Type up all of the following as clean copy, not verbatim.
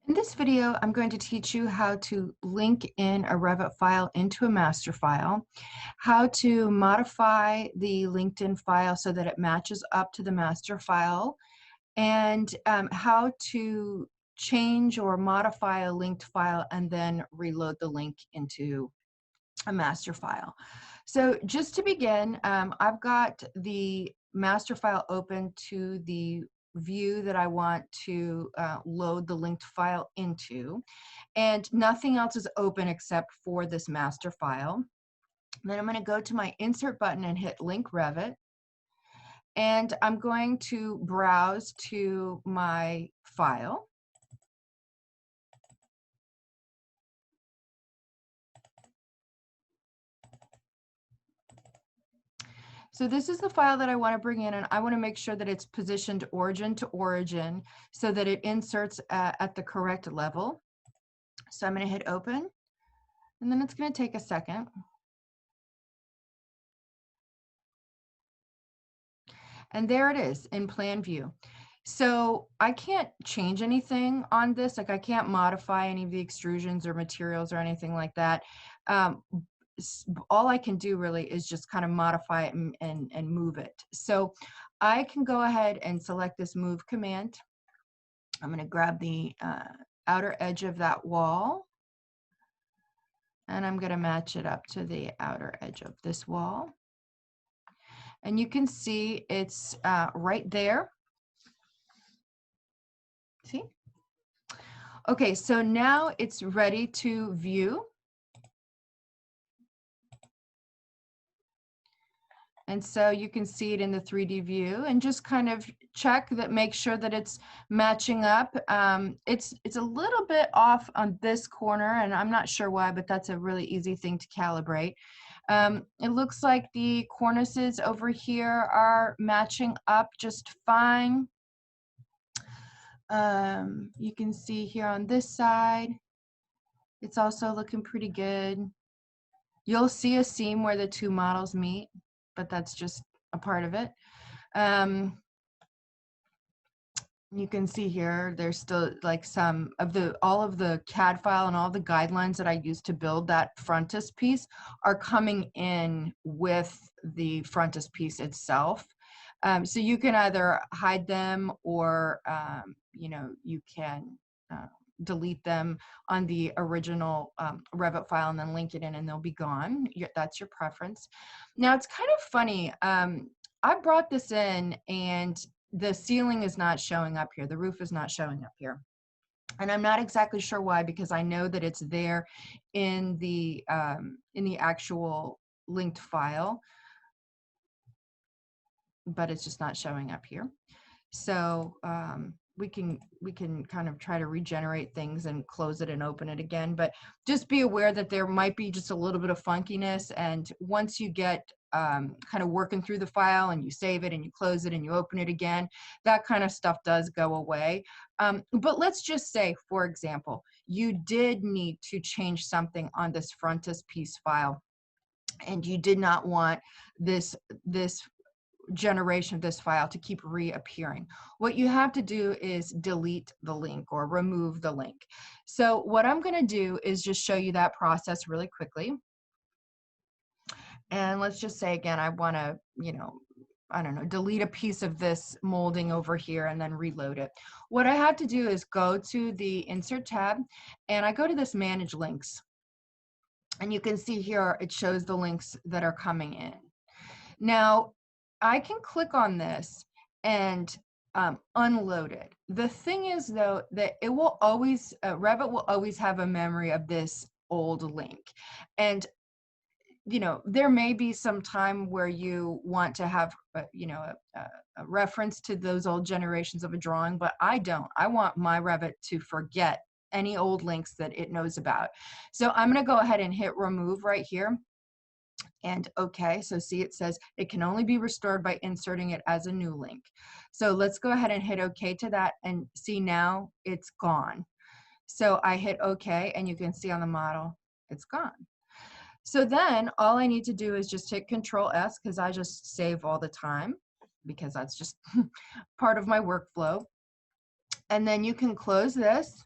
In this video, I'm going to teach you how to link in a Revit file into a master file, how to modify the LinkedIn file so that it matches up to the master file, and how to change or modify a linked file and then reload the link into a master file. So just to begin, I've got the master file open to the view that I want to load the linked file into, and nothing else is open except for this master file. Then I'm going to go to my insert button and hit link Revit, and I'm going to browse to my file. So this is the file that I want to bring in, and I want to make sure that it's positioned origin to origin so that it inserts at the correct level. So I'm going to hit open, and then it's going to take a second. And there it is in plan view. So I can't change anything on this. Like I can't modify any of the extrusions or materials or anything like that. Um, all I can do really is just kind of modify it and move it. So I can go ahead and select this move command. I'm going to grab the outer edge of that wall, and I'm going to match it up to the outer edge of this wall. And you can see it's right there. See? Okay, so now it's ready to view. And so you can see it in the 3D view and just kind of check that, make sure that it's matching up. It's a little bit off on this corner, and I'm not sure why, but that's a really easy thing to calibrate. It looks like the cornices over here are matching up just fine. You can see here on this side, it's also looking pretty good. You'll see a seam where the two models meet, but that's just a part of it. You can see here, there's still like some of all of the CAD file and all the guidelines that I used to build that frontispiece are coming in with the frontispiece itself. So you can either hide them or, you can delete them on the original Revit file and then link it in and they'll be gone. That's your preference. Now it's kind of funny. I brought this in and the ceiling is not showing up here. The roof is not showing up here. And I'm not exactly sure why, because I know that it's there in the actual linked file, but it's just not showing up here. So we can kind of try to regenerate things and close it and open it again, but just be aware that there might be just a little bit of funkiness. And once you get kind of working through the file and you save it and you close it and you open it again, that kind of stuff does go away. But let's just say, for example, you did need to change something on this frontispiece file and you did not want this generation of this file to keep reappearing. What you have to do is delete the link or remove the link. So what I'm going to do is just show you that process really quickly. And let's just say again, I want to, I don't know, delete a piece of this molding over here and then reload it. What I have to do is go to the Insert tab and I go to this Manage Links. And you can see here, it shows the links that are coming in. Now, I can click on this and unload it. The thing is, though, that it will always, Revit will always have a memory of this old link. And, there may be some time where you want to have, a reference to those old generations of a drawing, but I don't. I want my Revit to forget any old links that it knows about. So I'm going to go ahead and hit remove right here. And okay, so see, it says it can only be restored by inserting it as a new link. So let's go ahead and hit okay to that and see now it's gone. So I hit okay and you can see on the model, it's gone. So then all I need to do is just hit Control S because I just save all the time because that's just part of my workflow. And then you can close this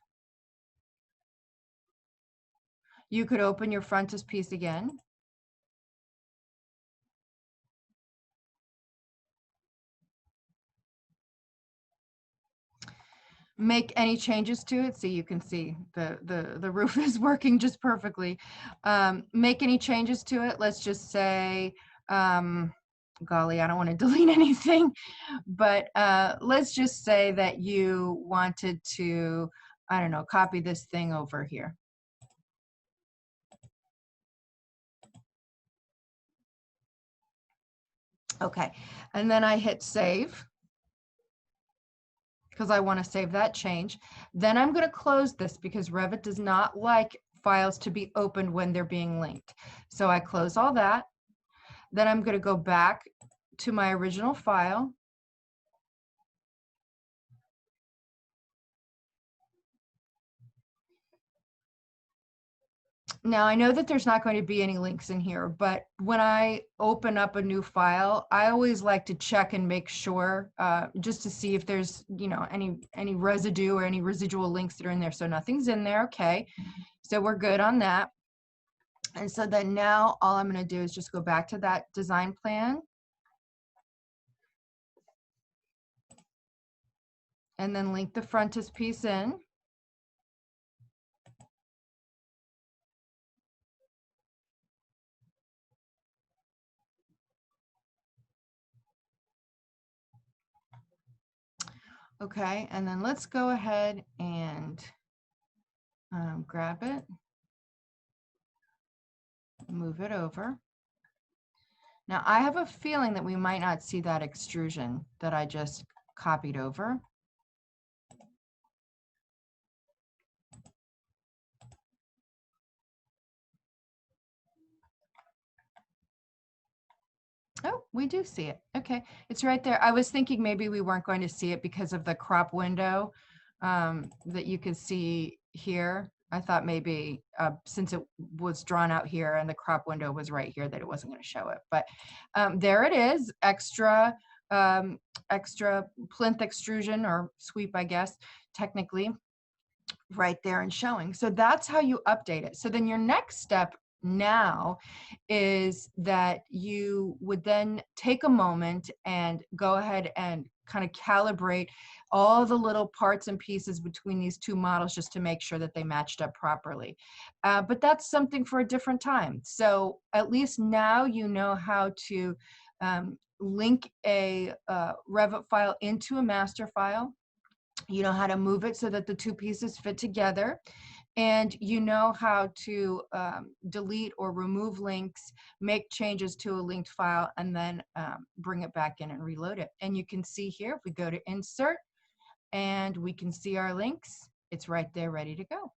You could open your frontispiece again. Make any changes to it. See, you can see the roof is working just perfectly. Make any changes to it. Let's just say, golly, I don't want to delete anything, but let's just say that you wanted to, I don't know, copy this thing over here. Okay, and then I hit save because I want to save that change. Then I'm going to close this because Revit does not like files to be opened when they're being linked. So I close all that. Then I'm going to go back to my original file. Now I know that there's not going to be any links in here, but when I open up a new file, I always like to check and make sure, just to see if there's, you know, any residue or any residual links that are in there. So nothing's in there. Okay, so we're good on that. And so then now all I'm going to do is just go back to that design plan. And then link the frontispiece in. Okay, and then let's go ahead and grab it, move it over. Now I have a feeling that we might not see that extrusion that I just copied over. Oh, we do see it. Okay, it's right there. I was thinking maybe we weren't going to see it because of the crop window that you can see here. I thought maybe since it was drawn out here and the crop window was right here that it wasn't going to show it. But there it is, extra plinth extrusion or sweep, I guess, technically, right there and showing. So that's how you update it. So then your next step now is that you would then take a moment and go ahead and kind of calibrate all the little parts and pieces between these two models just to make sure that they matched up properly. But that's something for a different time. So at least now you know how to link a Revit file into a master file. You know how to move it so that the two pieces fit together, and you know how to delete or remove links, make changes to a linked file, and then bring it back in and reload it. And you can see here, if we go to insert and we can see our links, it's right there ready to go.